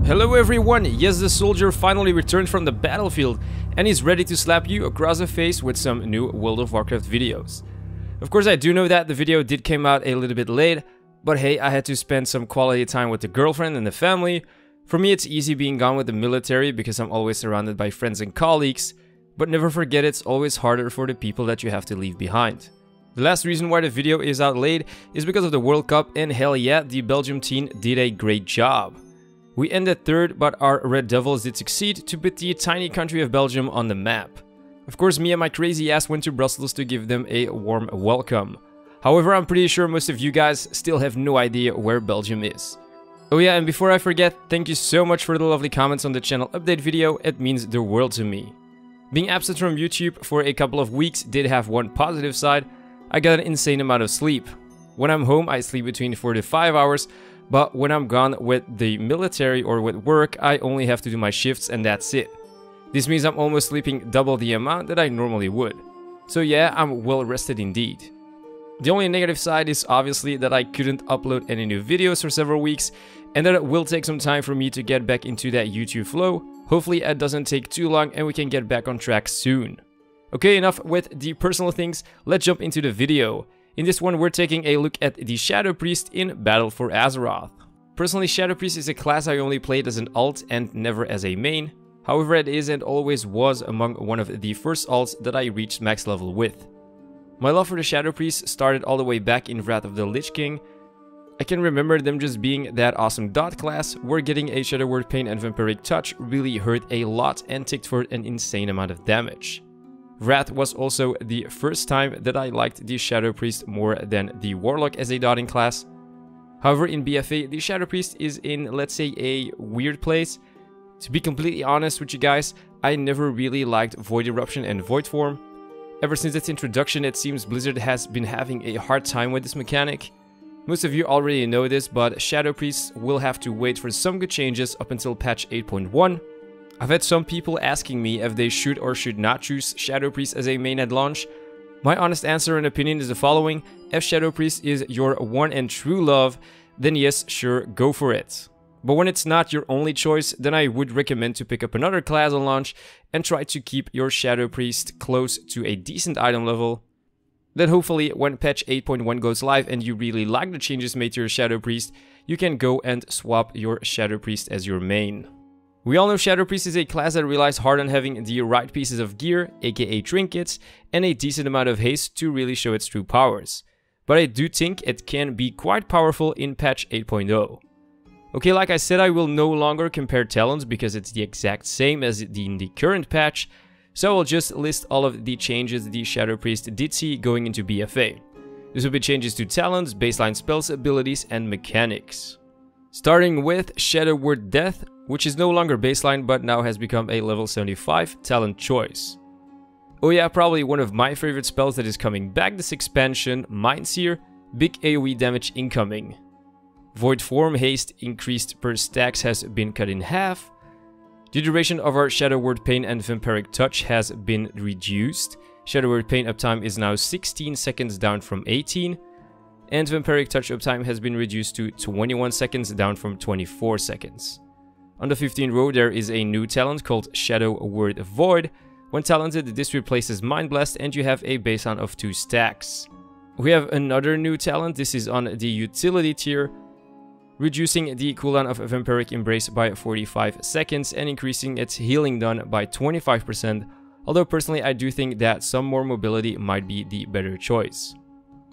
Hello everyone, yes, the soldier finally returned from the battlefield and is ready to slap you across the face with some new World of Warcraft videos. Of course, I do know that the video did come out a little bit late, but hey, I had to spend some quality time with the girlfriend and the family. For me, it's easy being gone with the military because I'm always surrounded by friends and colleagues, but never forget it's always harder for the people that you have to leave behind. The last reason why the video is out late is because of the World Cup, and hell yeah, the Belgium team did a great job. We ended third, but our Red Devils did succeed to put the tiny country of Belgium on the map. Of course, me and my crazy ass went to Brussels to give them a warm welcome. However, I'm pretty sure most of you guys still have no idea where Belgium is. Oh yeah, and before I forget, thank you so much for the lovely comments on the channel update video, it means the world to me. Being absent from YouTube for a couple of weeks did have one positive side. I got an insane amount of sleep. When I'm home, I sleep between 4 to 5 hours, but when I'm gone with the military or with work, I only have to do my shifts and that's it. This means I'm almost sleeping double the amount that I normally would. So yeah, I'm well rested indeed. The only negative side is obviously that I couldn't upload any new videos for several weeks, and that it will take some time for me to get back into that YouTube flow. Hopefully it doesn't take too long and we can get back on track soon. Okay, enough with the personal things, let's jump into the video. In this one, we're taking a look at the Shadow Priest in Battle for Azeroth. Personally, Shadow Priest is a class I only played as an alt and never as a main. However, it is and always was among one of the first alts that I reached max level with. My love for the Shadow Priest started all the way back in Wrath of the Lich King. I can remember them just being that awesome dot class, where getting a Shadow Word Pain and Vampiric Touch really hurt a lot and ticked for an insane amount of damage. Wrath was also the first time that I liked the Shadow Priest more than the Warlock as a dotting class. However, in BFA, the Shadow Priest is in, let's say, a weird place. To be completely honest with you guys, I never really liked Void Eruption and Void Form. Ever since its introduction, it seems Blizzard has been having a hard time with this mechanic. Most of you already know this, but Shadow Priests will have to wait for some good changes up until patch 8.1. I've had some people asking me if they should or should not choose Shadow Priest as a main at launch. My honest answer and opinion is the following: if Shadow Priest is your one and true love, then yes, sure, go for it. But when it's not your only choice, then I would recommend to pick up another class on launch and try to keep your Shadow Priest close to a decent item level. Then hopefully when patch 8.1 goes live and you really like the changes made to your Shadow Priest, you can go and swap your Shadow Priest as your main. We all know Shadow Priest is a class that relies hard on having the right pieces of gear, aka trinkets, and a decent amount of haste to really show its true powers. But I do think it can be quite powerful in patch 8.0. Okay, like I said, I will no longer compare talents because it's the exact same as in the current patch, so I will just list all of the changes the Shadow Priest did see going into BFA. This will be changes to talents, baseline spells, abilities, and mechanics. Starting with Shadow Word Death, which is no longer baseline but now has become a level 75 talent choice. Oh yeah, probably one of my favorite spells that is coming back this expansion, Mindseer, big AoE damage incoming. Void Form haste increased per stacks has been cut in half. The duration of our Shadow Word Pain and Vampiric Touch has been reduced. Shadow Word Pain uptime is now 16 seconds down from 18. And Vampiric Touch uptime has been reduced to 21 seconds down from 24 seconds. On the 15th row, there is a new talent called Shadow Word Void. When talented, this replaces Mind Blast and you have a baseline of 2 stacks. We have another new talent, this is on the utility tier, reducing the cooldown of Vampiric Embrace by 45 seconds and increasing its healing done by 25%, although personally I do think that some more mobility might be the better choice.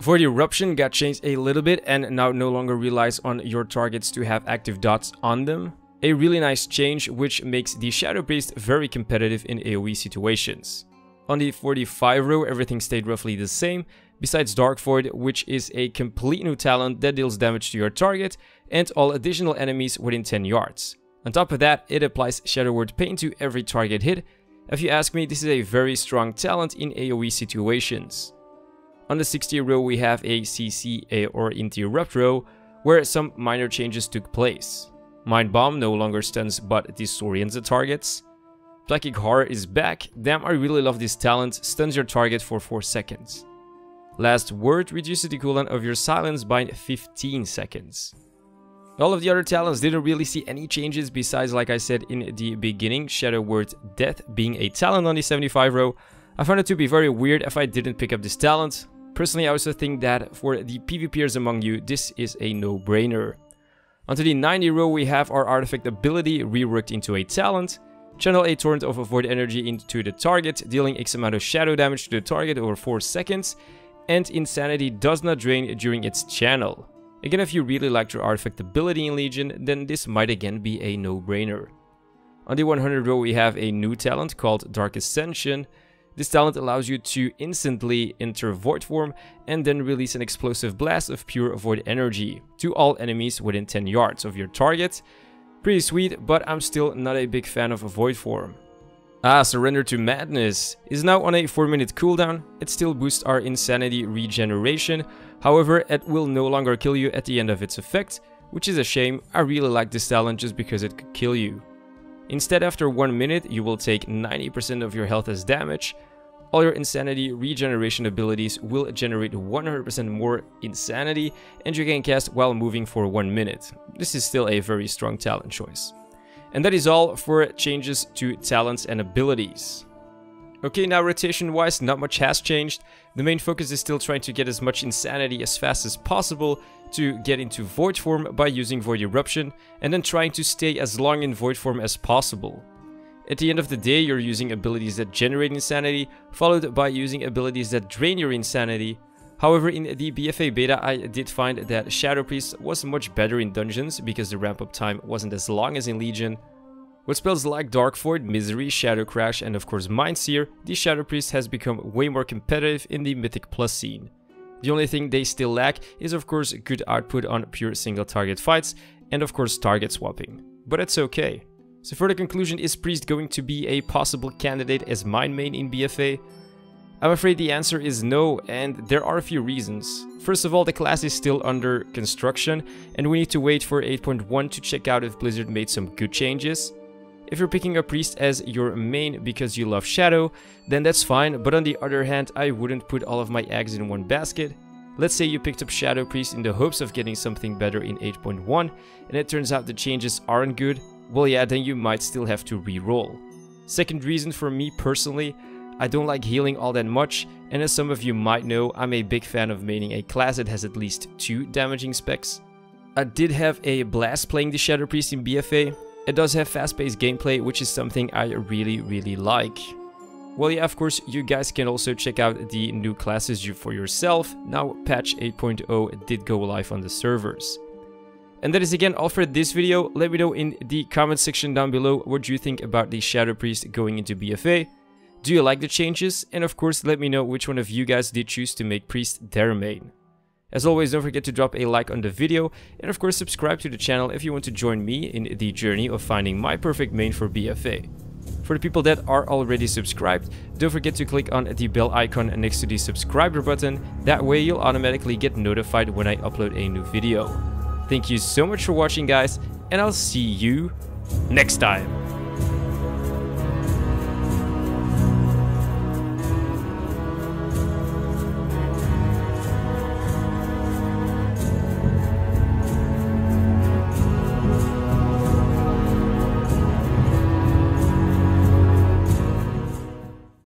For the Eruption, got changed a little bit and now no longer relies on your targets to have active dots on them. A really nice change which makes the Shadow Priest very competitive in AoE situations. On the 45 row, everything stayed roughly the same, besides Dark Void, which is a complete new talent that deals damage to your target and all additional enemies within 10 yards. On top of that, it applies Shadow Word Pain to every target hit. If you ask me, this is a very strong talent in AoE situations. On the 60 row, we have a CC or Interrupt row, where some minor changes took place. Mind Bomb no longer stuns but disorients the targets. Psychic Horror is back. Damn, I really love this talent, stuns your target for 4 seconds. Last Word reduces the cooldown of your silence by 15 seconds. All of the other talents didn't really see any changes besides, like I said in the beginning, Shadow Word Death being a talent on the 75 row. I found it to be very weird if I didn't pick up this talent. Personally, I also think that for the PvPers among you, this is a no-brainer. Onto the 90 row, we have our artifact ability reworked into a talent. Channel a torrent of void energy into the target, dealing X amount of shadow damage to the target over 4 seconds. And Insanity does not drain during its channel. Again, if you really liked your artifact ability in Legion, then this might again be a no-brainer. On the 100 row, we have a new talent called Dark Ascension. This talent allows you to instantly enter Void form and then release an explosive blast of pure Void energy to all enemies within 10 yards of your target. Pretty sweet, but I'm still not a big fan of Void form. Surrender to Madness is now on a 4-minute cooldown. It still boosts our Insanity regeneration, however it will no longer kill you at the end of its effect, which is a shame. I really like this talent just because it could kill you. Instead, after 1 minute, you will take 90% of your health as damage. All your Insanity regeneration abilities will generate 100% more Insanity, and you can cast while moving for 1 minute. This is still a very strong talent choice. And that is all for changes to talents and abilities. Okay, now rotation-wise, not much has changed. The main focus is still trying to get as much Insanity as fast as possible to get into Void form by using Void Eruption, and then trying to stay as long in Void form as possible. At the end of the day, you're using abilities that generate Insanity, followed by using abilities that drain your Insanity. However, in the BFA Beta, I did find that Shadow Priest was much better in dungeons because the ramp-up time wasn't as long as in Legion. With spells like Dark Void, Misery, Shadow Crash, and of course Mindseer, the Shadow Priest has become way more competitive in the Mythic Plus scene. The only thing they still lack is of course good output on pure single target fights, and of course target swapping. But it's okay. So for the conclusion, is Priest going to be a possible candidate as mine main in BFA? I'm afraid the answer is no, and there are a few reasons. First of all, the class is still under construction, and we need to wait for 8.1 to check out if Blizzard made some good changes. If you're picking a Priest as your main because you love Shadow, then that's fine, but on the other hand, I wouldn't put all of my eggs in one basket. Let's say you picked up Shadow Priest in the hopes of getting something better in 8.1, and it turns out the changes aren't good, well yeah, then you might still have to re-roll. Second reason for me personally, I don't like healing all that much, and as some of you might know, I'm a big fan of maining a class that has at least 2 damaging specs. I did have a blast playing the Shadow Priest in BFA. It does have fast-paced gameplay, which is something I really like. Well yeah, of course, you guys can also check out the new classes for yourself. Now patch 8.0 did go live on the servers. And that is again all for this video. Let me know in the comment section down below what you think about the Shadow Priest going into BFA. Do you like the changes? And of course, let me know which one of you guys did choose to make Priest their main. As always, don't forget to drop a like on the video, and of course subscribe to the channel if you want to join me in the journey of finding my perfect main for BFA. For the people that are already subscribed, don't forget to click on the bell icon next to the subscriber button, that way you'll automatically get notified when I upload a new video. Thank you so much for watching guys, and I'll see you next time.